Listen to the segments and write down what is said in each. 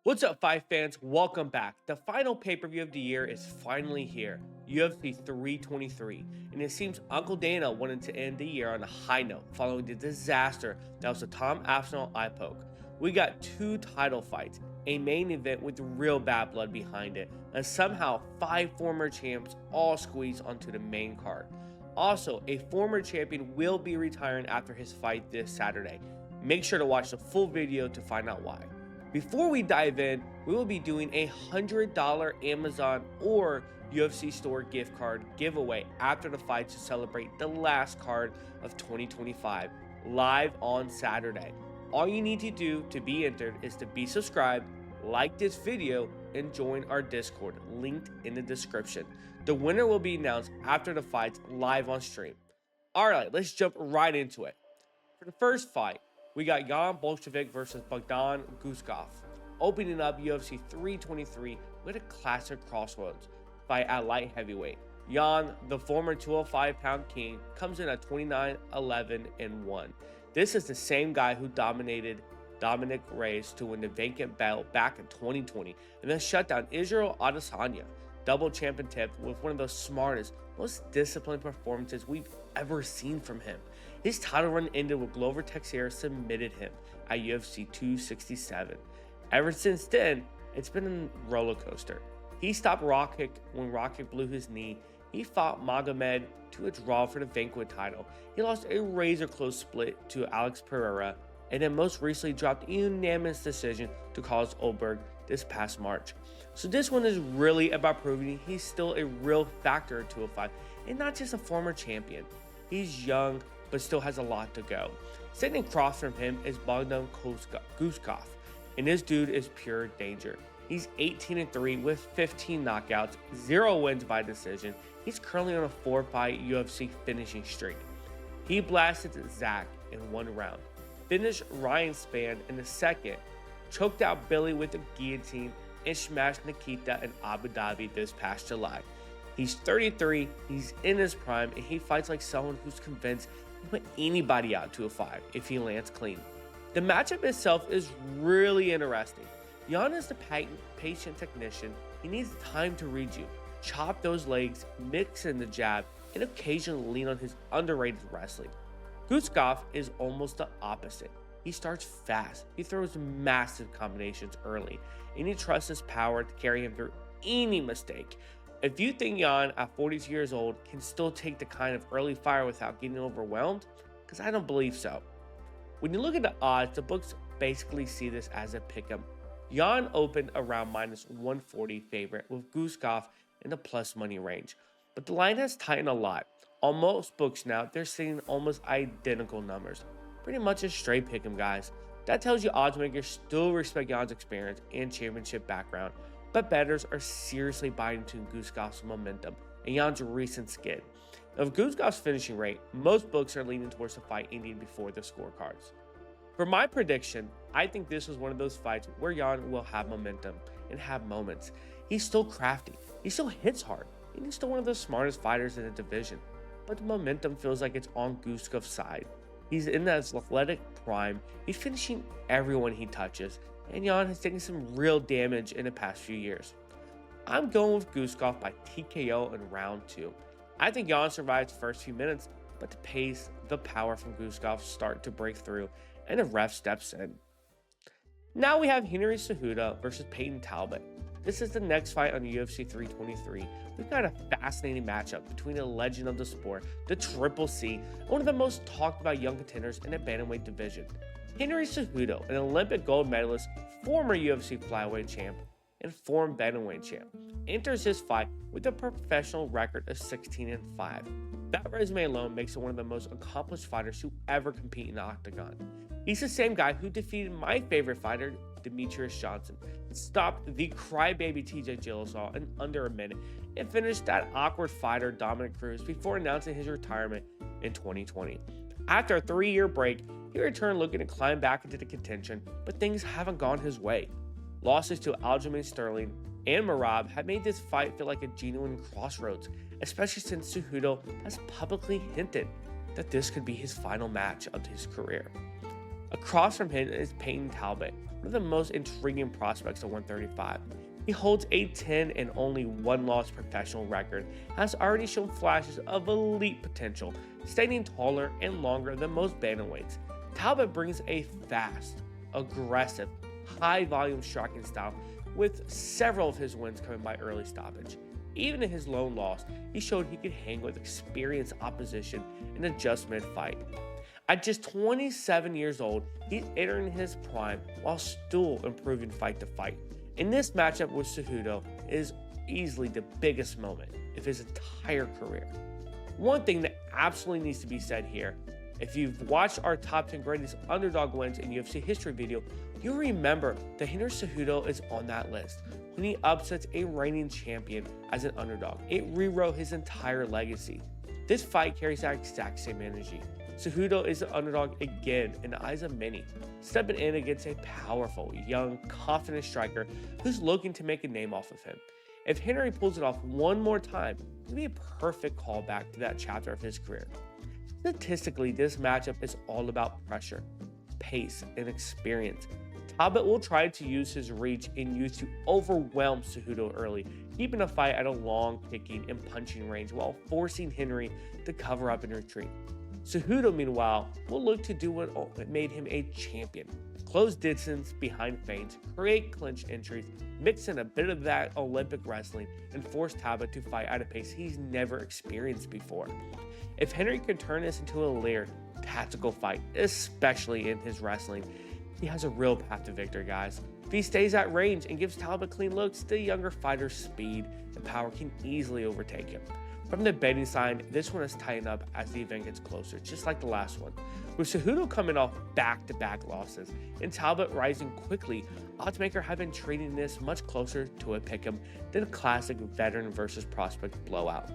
What's up, Fight fans? Welcome back. The final pay-per-view of the year is finally here, UFC 323, and it seems Uncle Dana wanted to end the year on a high note following the disaster that was the Tom Aspinall eye poke. We got two title fights, a main event with real bad blood behind it, and somehow five former champs all squeezed onto the main card. Also, a former champion will be retiring after his fight this Saturday. Make sure to watch the full video to find out why. Before we dive in, we will be doing a $100 Amazon or UFC store gift card giveaway after the fight to celebrate the last card of 2025 live on Saturday. All you need to do to be entered is to be subscribed, like this video, and join our Discord, linked in the description. The winner will be announced after the fights live on stream. Alright, let's jump right into it. For the first fight, we got Jan Blachowicz versus Bogdan Guskov, opening up UFC 323 with a classic crossroads fight at light heavyweight. Jan, the former 205-pound king, comes in at 29-11-1. This is the same guy who dominated Dominic Reyes to win the vacant belt back in 2020 and then shut down Israel Adesanya, double champion tip, with one of the smartest, most disciplined performances we've ever seen from him. His title run ended with Glover Teixeira submitted him at UFC 267. Ever since then, it's been a roller coaster. He stopped Rockkick when Rockkick blew his knee. He fought Magomed to a draw for the Vanquish title. He lost a razor-close split to Alex Pereira, and then most recently dropped a unanimous decision to Carlos Ulberg this past March. So this one is really about proving he's still a real factor at 205 and not just a former champion. He's young, but still has a lot to go. Sitting across from him is Bogdan Guskov, and this dude is pure danger. He's 18-3 with 15 knockouts, 0 wins by decision. He's currently on a 4-fight UFC finishing streak. He blasted Zach in one round, finished Ryan Spann in the second, choked out Billy with a guillotine, and smashed Nikita in Abu Dhabi this past July. He's 33, he's in his prime, and he fights like someone who's convinced he can put anybody out to a 5 if he lands clean. The matchup itself is really interesting. Jan is the patient technician. He needs time to read you, chop those legs, mix in the jab, and occasionally lean on his underrated wrestling. Guskov is almost the opposite. He starts fast, he throws massive combinations early, and he trusts his power to carry him through any mistake. If you think Jan at 42 years old can still take the kind of early fire without getting overwhelmed, because I don't believe so. When you look at the odds, the books basically see this as a pick'em. Jan opened around -140 favorite with Guskov in the plus money range, but the line has tightened a lot. On most books now, they're seeing almost identical numbers. Pretty much a straight pick'em, guys. That tells you odds makers still respect Jan's experience and championship background, but bettors are seriously buying into Guskov's momentum and Jan's recent skid. Of Guskov's finishing rate, most books are leaning towards the fight ending before the scorecards. For my prediction, I think this was one of those fights where Jan will have momentum and have moments. He's still crafty, he still hits hard, and he's still one of the smartest fighters in the division. But the momentum feels like it's on Guskov's side. He's in that athletic prime, he's finishing everyone he touches, and Jan has taken some real damage in the past few years. I'm going with Guskov by TKO in round 2. I think Jan survives the first few minutes, but the pace, the power from Guskov start to break through, and the ref steps in. Now we have Henry Cejudo versus Peyton Talbot. This is the next fight on UFC 323. We've got a fascinating matchup between a legend of the sport, the Triple C, one of the most talked about young contenders in the bantamweight division. Henry Cejudo, an Olympic gold medalist, former UFC flyweight champ, and former bantamweight champ, enters his fight with a professional record of 16-5. That resume alone makes him one of the most accomplished fighters to ever compete in the octagon. He's the same guy who defeated my favorite fighter, Demetrius Johnson, stopped the crybaby TJ Dillashaw in under a minute, and finished that awkward fighter Dominic Cruz before announcing his retirement in 2020. After a 3-year break, he returned looking to climb back into the contention, but things haven't gone his way. Losses to Aljamain Sterling and Merab have made this fight feel like a genuine crossroads, especially since Cejudo has publicly hinted that this could be his final match of his career. Across from him is Peyton Talbot, one of the most intriguing prospects at 135. He holds a 10 and only 1 loss professional record, and has already shown flashes of elite potential, standing taller and longer than most bantamweights. Talbot brings a fast, aggressive, high volume striking style, with several of his wins coming by early stoppage. Even in his lone loss, he showed he could hang with experienced opposition in a just mid-fight. At just 27 years old, he's entering his prime while still improving fight to fight. And this matchup with Cejudo is easily the biggest moment of his entire career. One thing that absolutely needs to be said here, if you've watched our top 10 greatest underdog wins in UFC history video, you'll remember that Henry Cejudo is on that list. When he upsets a reigning champion as an underdog, it rewrote his entire legacy. This fight carries that exact same energy. Cejudo is the underdog again in the eyes of many, stepping in against a powerful, young, confident striker who's looking to make a name off of him. If Henry pulls it off one more time, it'll be a perfect callback to that chapter of his career. Statistically, this matchup is all about pressure, pace, and experience. Talbot will try to use his reach and youth to overwhelm Cejudo early, keeping the fight at a long kicking and punching range while forcing Henry to cover up and retreat. Cejudo, meanwhile, will look to do what made him a champion: close distance behind feints, create clinch entries, mix in a bit of that Olympic wrestling, and force Talbot to fight at a pace he's never experienced before. If Henry can turn this into a layered, tactical fight, especially in his wrestling, he has a real path to victory, guys. If he stays at range and gives Talbot clean looks, the younger fighter's speed and power can easily overtake him. From the betting side, this one is tightened up as the event gets closer, just like the last one. With Cejudo coming off back-to-back losses and Talbot rising quickly, oddsmaker have been treating this much closer to a pick'em than a classic veteran versus prospect blowout.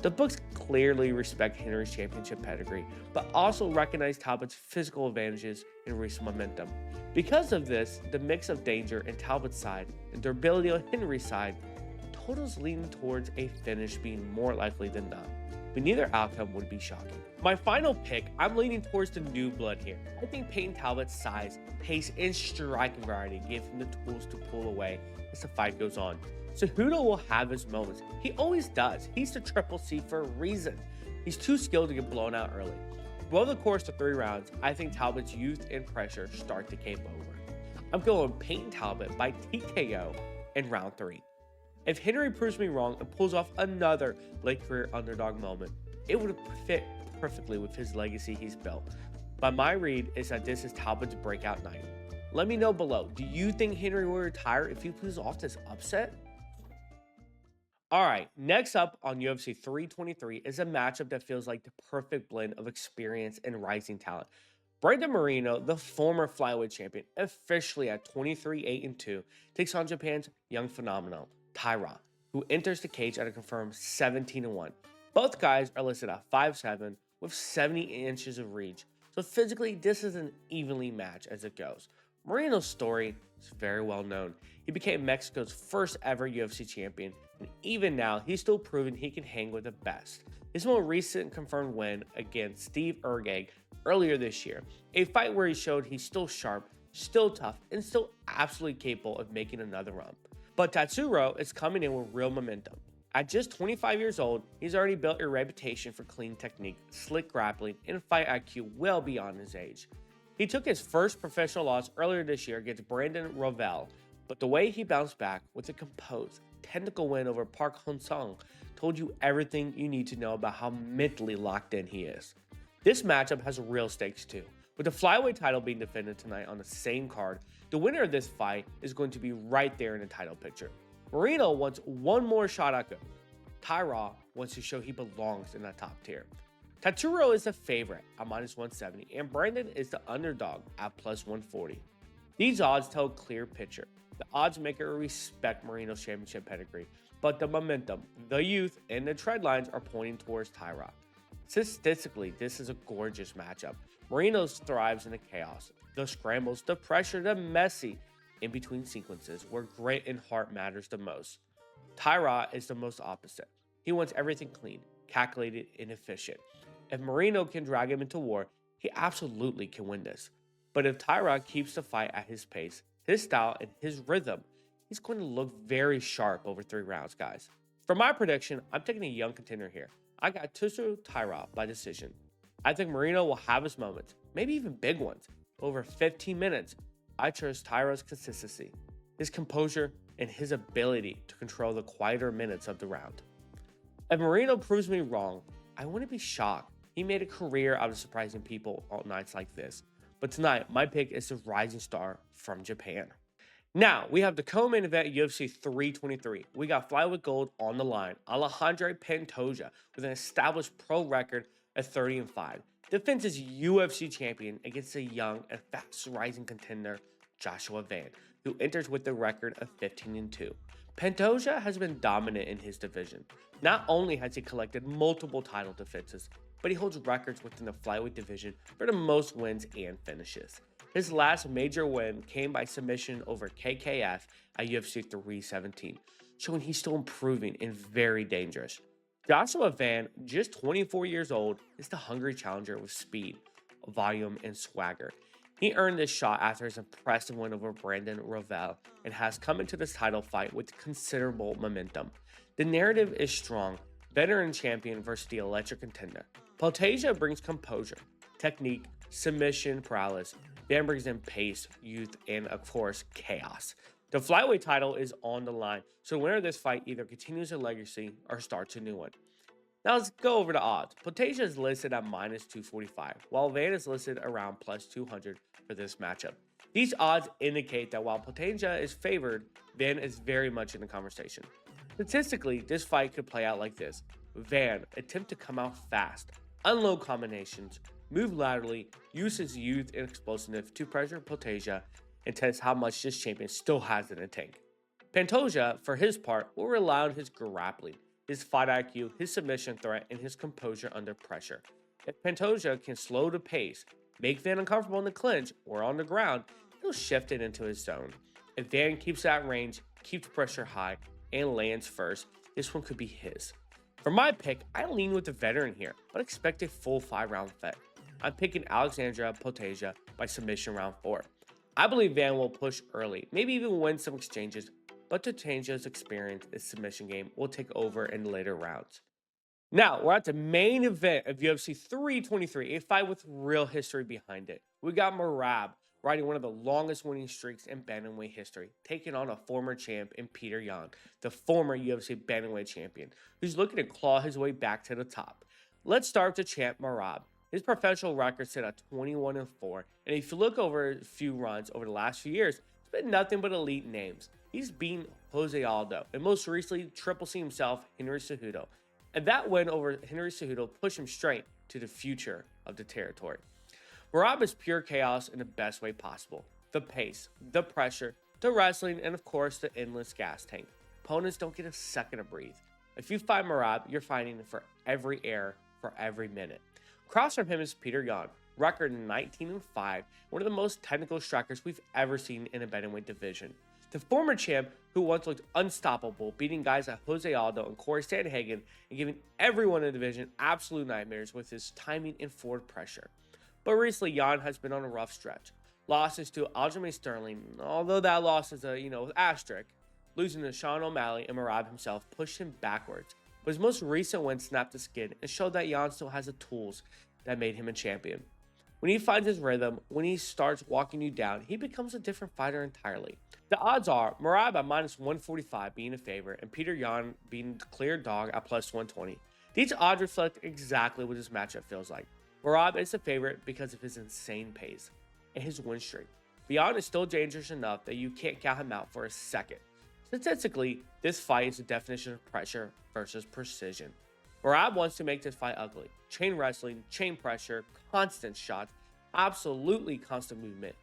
The books clearly respect Henry's championship pedigree, but also recognize Talbot's physical advantages and recent momentum. Because of this, the mix of danger in Talbot's side and durability on Henry's side, totals leaning towards a finish being more likely than not, but neither outcome would be shocking. My final pick, I'm leaning towards the new blood here. I think Peyton Talbot's size, pace, and striking variety give him the tools to pull away as the fight goes on. Cejudo will have his moments. He always does. He's the Triple C for a reason. He's too skilled to get blown out early. Over the course of 3 rounds, I think Talbot's youth and pressure start to cape over. I'm going Peyton Talbot by TKO in round 3. If Henry proves me wrong and pulls off another late career underdog moment, it would fit perfectly with his legacy he's built. But my read is that this is Talbot's breakout night. Let me know below, do you think Henry will retire if he pulls off this upset? Alright, next up on UFC 323 is a matchup that feels like the perfect blend of experience and rising talent. Brandon Moreno, the former flyweight champion, officially at 23-8-2, takes on Japan's young phenomenon, Taira, who enters the cage at a confirmed 17-1. Both guys are listed at 5'7", with 70 inches of reach, so physically this is an evenly match as it goes. Moreno's story is very well known. He became Mexico's first ever UFC champion, and even now he's still proving he can hang with the best. His more recent confirmed win against Steve Ergag earlier this year, a fight where he showed he's still sharp, still tough, and still absolutely capable of making another run. But Tatsuro is coming in with real momentum. At just 25 years old, he's already built a reputation for clean technique, slick grappling, and fight IQ well beyond his age. He took his first professional loss earlier this year against Brandon Royval, but the way he bounced back with a composed, technical win over Park Hong-sung told you everything you need to know about how mentally locked in he is. This matchup has real stakes too. With the flyweight title being defended tonight on the same card, the winner of this fight is going to be right there in the title picture. Moreno wants one more shot at gold. Taira wants to show he belongs in that top tier. Tatsuro is the favorite at -170, and Brandon is the underdog at +140. These odds tell a clear picture. The odds maker respect Moreno's championship pedigree, but the momentum, the youth, and the tread lines are pointing towards Taira. Statistically, this is a gorgeous matchup. Moreno thrives in the chaos, the scrambles, the pressure, the messy in-between sequences where grit and heart matters the most. Taira is the most opposite. He wants everything clean, calculated, and efficient. If Moreno can drag him into war, he absolutely can win this. But if Tyrod keeps the fight at his pace, his style, and his rhythm, he's going to look very sharp over 3 rounds, guys. For my prediction, I'm taking a young contender here. I got Tusu Tyrod by decision. I think Marino will have his moments, maybe even big ones. Over 15 minutes, I trust Tyrod's consistency, his composure, and his ability to control the quieter minutes of the round. If Marino proves me wrong, I wouldn't be shocked. He made a career out of surprising people on nights like this. But tonight, my pick is the rising star from Japan. Now, we have the co-main event UFC 323. We got flyweight gold on the line. Alejandro Pantoja with an established pro record of 30-5. Defends his UFC champion against a young and fast rising contender, Joshua Van, who enters with a record of 15-2. Pantoja has been dominant in his division. Not only has he collected multiple title defenses, but he holds records within the flyweight division for the most wins and finishes. His last major win came by submission over KKF at UFC 317, showing he's still improving and very dangerous. Joshua Van, just 24 years old, is the hungry challenger with speed, volume, and swagger. He earned this shot after his impressive win over Brandon Royval and has come into this title fight with considerable momentum. The narrative is strong, veteran champion versus the electric contender. Pantoja brings composure, technique, submission prowess. Van brings in pace, youth, and of course, chaos. The flyweight title is on the line, so the winner of this fight either continues a legacy or starts a new one. Now let's go over the odds. Pantoja is listed at -245, while Van is listed around +200 for this matchup. These odds indicate that while Pantoja is favored, Van is very much in the conversation. Statistically, this fight could play out like this. Van attempt to come out fast, unload combinations, move laterally, use his youth and explosiveness to pressure Pantoja, and test how much this champion still has in the tank. Pantoja, for his part, will rely on his grappling, his fight IQ, his submission threat, and his composure under pressure. If Pantoja can slow the pace, make Van uncomfortable in the clinch or on the ground, he'll shift it into his zone. If Van keeps that range, keeps pressure high, and lands first, this one could be his. For my pick, I lean with the veteran here, but expect a full 5-round fight. I'm picking Alexandra Pantoja by submission round 4. I believe Van will push early, maybe even win some exchanges, but Pantoja's experience in submission game will take over in the later rounds. Now, we're at the main event of UFC 323, a fight with real history behind it. We got Merab riding one of the longest winning streaks in bantamweight history, taking on a former champ in Peter Yan, the former UFC bantamweight champion, who's looking to claw his way back to the top. Let's start with the champ Merab. His professional record sit at 21-4, and if you look over a few runs over the last few years, it's been nothing but elite names. He's beaten Jose Aldo, and most recently, Triple C himself, Henry Cejudo. And that win over Henry Cejudo pushed him straight to the future of the territory. Merab is pure chaos in the best way possible. The pace, the pressure, the wrestling, and of course, the endless gas tank. Opponents don't get a second to breathe. If you fight Merab, you're fighting for every air, for every minute. Across from him is Peter Yan, record 19-5, one of the most technical strikers we've ever seen in a bantamweight division. The former champ who once looked unstoppable, beating guys like Jose Aldo and Corey Sandhagen and giving everyone in the division absolute nightmares with his timing and forward pressure. But recently, Yan has been on a rough stretch. Losses to Aljamain Sterling, although that loss is a asterisk. Losing to Sean O'Malley and Merab himself pushed him backwards. But his most recent win snapped the skid and showed that Yan still has the tools that made him a champion. When he finds his rhythm, when he starts walking you down, he becomes a different fighter entirely. The odds are Merab at -145 being a favorite and Peter Yan being the clear dog at +120. These odds reflect exactly what this matchup feels like. Merab is a favorite because of his insane pace and his win streak. Yan is still dangerous enough that you can't count him out for a second. Statistically, this fight is the definition of pressure versus precision. Merab wants to make this fight ugly. Chain wrestling, chain pressure, constant shots, absolutely constant movement.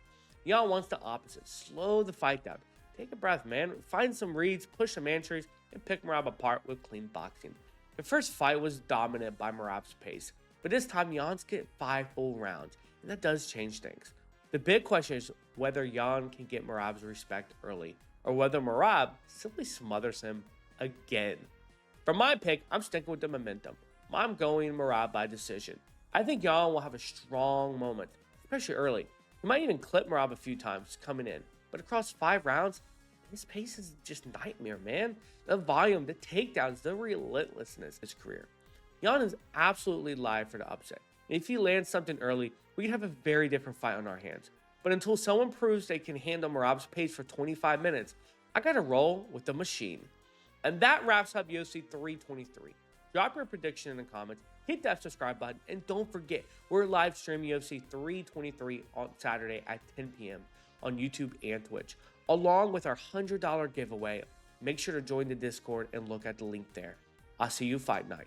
Yan wants the opposite. Slow the fight down. Take a breath, man. Find some reads, push some entries, and pick Merab apart with clean boxing. The first fight was dominant by Merab's pace, but this time Yan's get 5 full rounds, and that does change things. The big question is whether Yan can get Merab's respect early, or whether Merab simply smothers him again. For my pick, I'm sticking with the momentum. I'm going Merab by decision. I think Yan will have a strong moment, especially early. He might even clip Merab a few times coming in, but across 5 rounds, his pace is just nightmare, man. The volume, the takedowns, the relentlessness of his career. Jan is absolutely live for the upset. And if he lands something early, we could have a very different fight on our hands. But until someone proves they can handle Merab's pace for 25 minutes, I gotta roll with the machine. And that wraps up UFC 323. Drop your prediction in the comments, hit that subscribe button, and don't forget, we're live streaming UFC 323 on Saturday at 10 p.m. on YouTube and Twitch, along with our $100 giveaway. Make sure to join the Discord and look at the link there. I'll see you fight night.